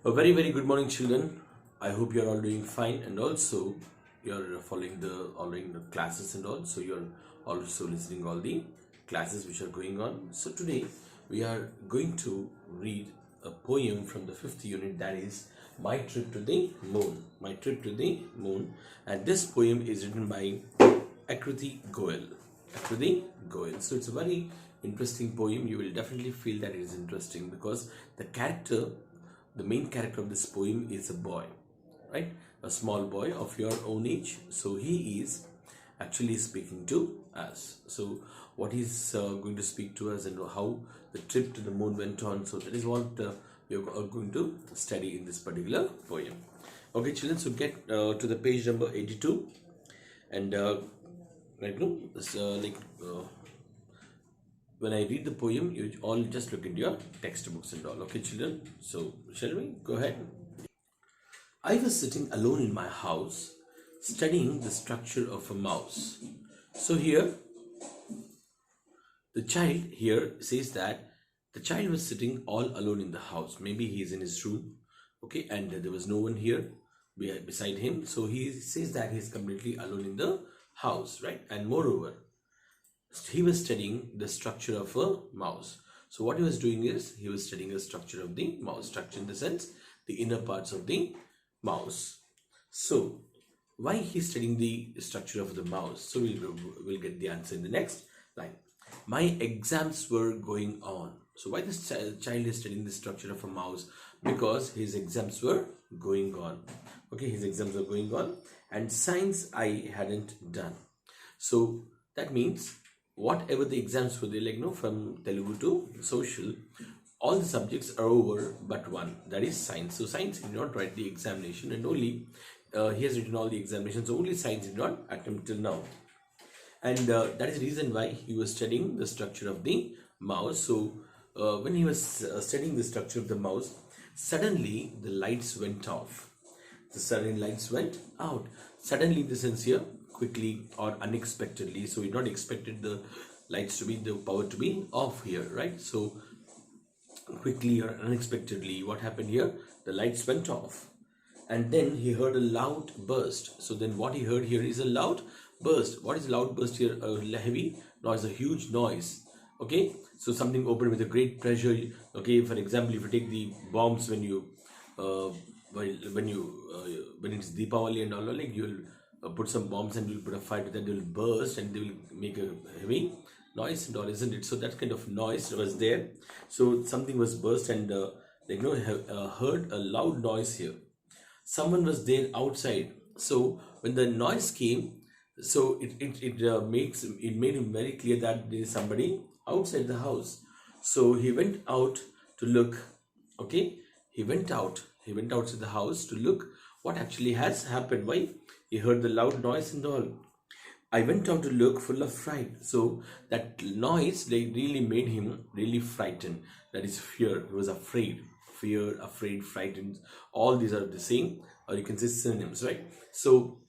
A very good morning, children. I hope you're all doing fine, and also you're following the classes and all. So you're also listening all the classes which are going on. So today we are going to read a poem from the fifth unit, that is My Trip to the Moon. My Trip to the Moon, and this poem is written by Akriti Goel. Akriti Goel. So it's a very interesting poem. You will definitely feel that it is interesting because the main character of this poem is a boy, right? A small boy of your own age. So he is actually speaking to us. So what he's going to speak to us and how the trip to the moon went on. So that is what we are going to study in this particular poem. Okay, children. So get to the page number 82, and right now, when I read the poem, you all just look into your textbooks and all. Okay, children? So, shall we? Go ahead. I was sitting alone in my house, studying the structure of a mouse. So, here, the child here says that the child was sitting all alone in the house. Maybe he is in his room, okay, and there was no one here beside him. So, he says that he is completely alone in the house, right? And moreover, he was studying the structure of a mouse. So what he was doing is he was studying the structure of the mouse. Structure in the sense the inner parts of the mouse. So why he's studying the structure of the mouse? So we'll get the answer in the next line. My exams were going on. So why this child is studying the structure of a mouse? Because his exams were going on. Okay, his exams were going on, and science I hadn't done. So that means whatever the exams were there, from Telugu to social, all the subjects are over but one, that is science. So science did not write the examination, and only he has written all the examinations. So only science did not attempt till now, and that is the reason why he was studying the structure of the mouse. So when he was studying the structure of the mouse, suddenly the lights went off. The sudden lights went out. Suddenly, in the sense here, quickly or unexpectedly. So we not expected the power to be off here, right? So quickly or unexpectedly, what happened here? The lights went off, and then he heard a loud burst. So then what he heard here is a loud burst. What is loud burst here? A heavy noise, a huge noise. Okay, so something opened with a great pressure. Okay, for example, if you take the bombs when it's Deepavali and all, like you'll put some bombs and you'll put a fire to that, they will burst and they will make a heavy noise and all, isn't it? So that kind of noise was there. So something was burst, and heard a loud noise here. Someone was there outside. So when the noise came, so it made him very clear that there is somebody outside the house. So he went out to look. Okay, he went outside the house to look what actually has happened. Why? He heard the loud noise and all. I went out to look, full of fright. So that noise really made him really frightened. That is fear. He was afraid. Fear, afraid, frightened. All these are the same, or you can say synonyms, right? So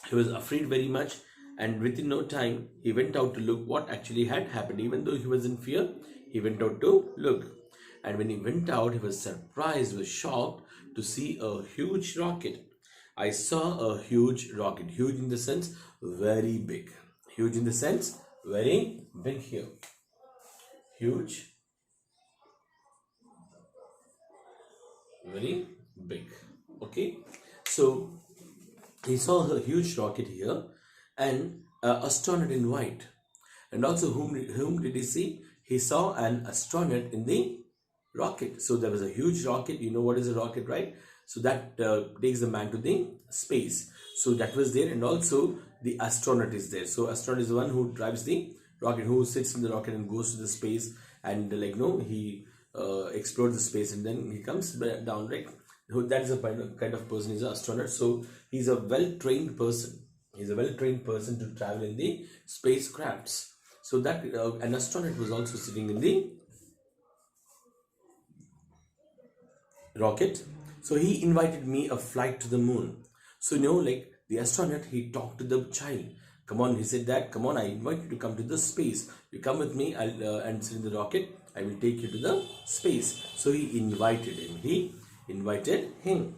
he was afraid very much, and within no time he went out to look what actually had happened. Even though he was in fear, he went out to look. And when he went out, he was surprised, was shocked to see a huge rocket. I saw a huge rocket. Huge in the sense very big. Huge in the sense very big here. Huge, very big. Okay. So he saw a huge rocket here, and astronaut in white. And also whom did he see? He saw an astronaut in the rocket. So there was a huge rocket. You know what is a rocket, right? So that takes the man to the space. So that was there, and also the astronaut is there. So astronaut is the one who drives the rocket, who sits in the rocket and goes to the space, and he explores the space, and then he comes down, right? That is a kind of person is an astronaut. So he's a well-trained person. He's a well-trained person to travel in the spacecrafts. So that an astronaut was also sitting in the rocket. So he invited me a flight to the moon. So the astronaut, he talked to the child. Come on, he said that, come on, I invite you to come to the space. You come with me, and sit in the rocket. I will take you to the space. So he invited him. He invited him.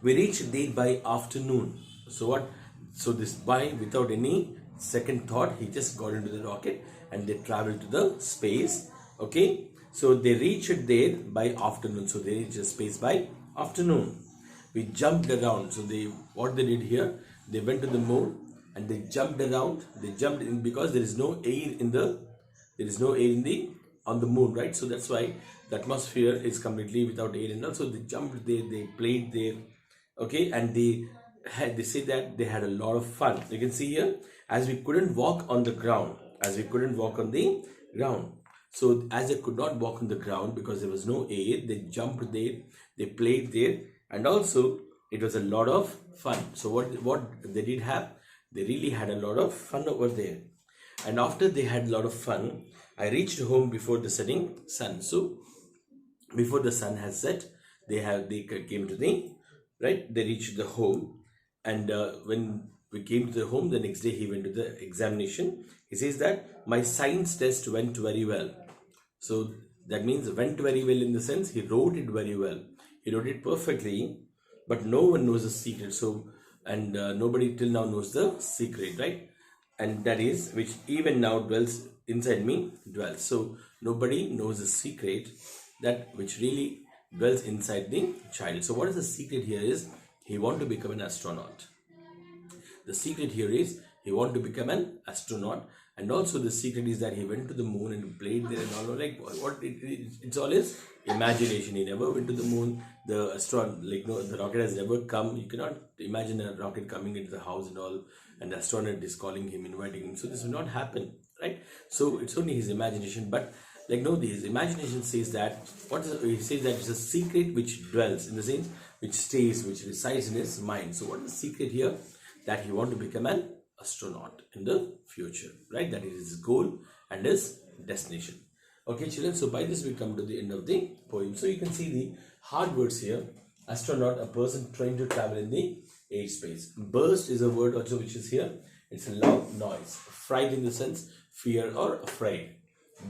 We reached there by afternoon. So what? So this by, without any second thought, he just got into the rocket and they traveled to the space. Okay. So they reached there by afternoon. So they reached the space by afternoon. We jumped around. So what they did here, they went to the moon and they jumped around. They jumped in because there is no air in the on the moon, right? So that's why the atmosphere is completely without air, and also they jumped there, they played there, okay, and they say that they had a lot of fun. You can see here, as we couldn't walk on the ground, so as they could not walk on the ground because there was no air, they jumped there, they played there, and also it was a lot of fun. So what they did have, they really had a lot of fun over there. And after they had a lot of fun, I reached home before the setting sun. So before the sun has set, they came to the right. They reached the home, and when we came to the home, the next day he went to the examination. He says that my science test went very well. So that means went very well in the sense he wrote it very well. He wrote it perfectly, but no one knows the secret. So and nobody till now knows the secret, right? And that is which even now dwells inside me dwells. So nobody knows the secret that which really dwells inside the child. So what is the secret here is he want to become an astronaut. The secret here is he want to become an astronaut, and also the secret is that he went to the moon and played there and all. Like what it's all his imagination. He never went to the moon. The astronaut, like no, the rocket has never come. You cannot imagine a rocket coming into the house and all, and the astronaut is calling him, inviting him. So this will not happen, right? So it's only his imagination. But like no, his imagination says that he says that it's a secret which dwells, in the sense which stays, which resides in his mind. So what is the secret here? That he want to become an astronaut in the future, right? That is his goal and his destination. Okay, children, so by this we come to the end of the poem. So you can see the hard words here. Astronaut, a person trying to travel in the air space. Burst is a word also which is here. It's a loud noise. Fright in the sense fear or afraid.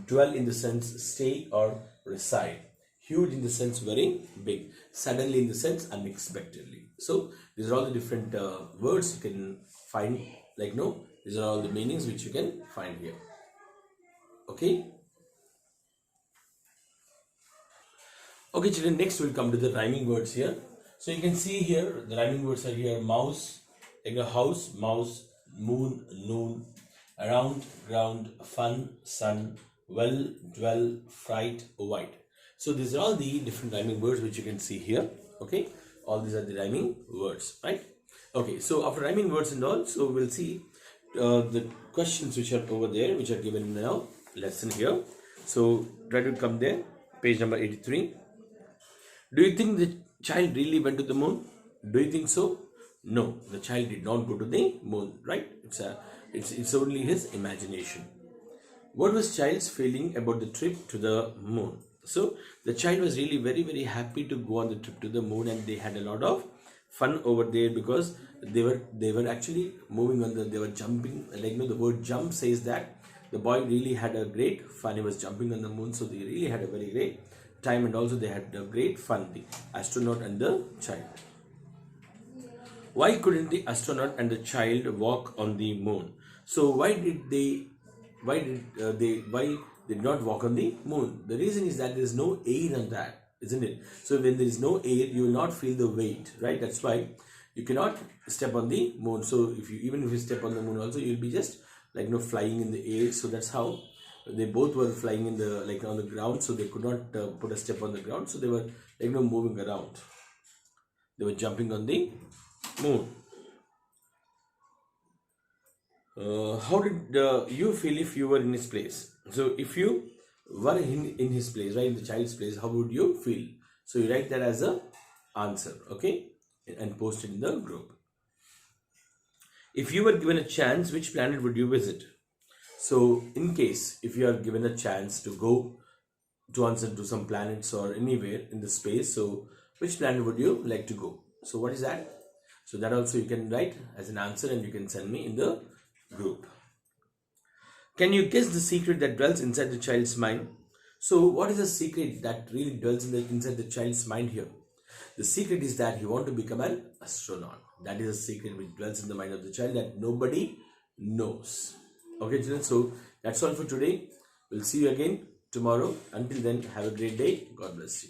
Dwell in the sense stay or reside. Huge in the sense very big. Suddenly in the sense unexpectedly. So these are all the different words you can find. Like no, these are all the meanings which you can find here. Okay. Okay, children, next we'll come to the rhyming words here. So you can see here, the rhyming words are here. Mouse, like a house, mouse, moon, noon, around, ground, fun, sun, well, dwell, fright, white. So these are all the different rhyming words which you can see here. Okay, all these are the rhyming words, right? Okay, so after rhyming words and all, so we'll see the questions which are over there, which are given in our lesson here. So try to come there, page number 83. Do you think the child really went to the moon? Do you think so? No, the child did not go to the moon, right? It's only his imagination. What was child's feeling about the trip to the moon? So the child was really very very happy to go on the trip to the moon, and they had a lot of fun over there because they were actually moving on they were jumping, like you know, the word jump says that the boy really had a great fun. He was jumping on the moon, so they really had a very great time, and also they had a great fun, the astronaut and the child. Why couldn't the astronaut and the child walk on the moon? So why did not walk on the moon? The reason is that there is no air on that, isn't it? So when there is no air, you will not feel the weight, right? That's why you cannot step on the moon. So even if you step on the moon also, you'll be just like flying in the air. So that's how they both were flying in the on the ground. So they could not put a step on the ground. So they were moving around. They were jumping on the moon. How did you feel if you were in his place? So if you were in his place, right, in the child's place, how would you feel? So you write that as a answer, okay, and post it in the group. If you were given a chance, which planet would you visit? So in case if you are given a chance to go to answer to some planets or anywhere in the space, so which planet would you like to go? So what is that? So that also you can write as an answer, and you can send me in the group. Can you guess the secret that dwells inside the child's mind? So what is the secret that really dwells inside the child's mind here? The secret is that he wants to become an astronaut. That is a secret which dwells in the mind of the child that nobody knows. Okay, children, so that's all for today. We'll see you again tomorrow. Until then, have a great day. God bless you.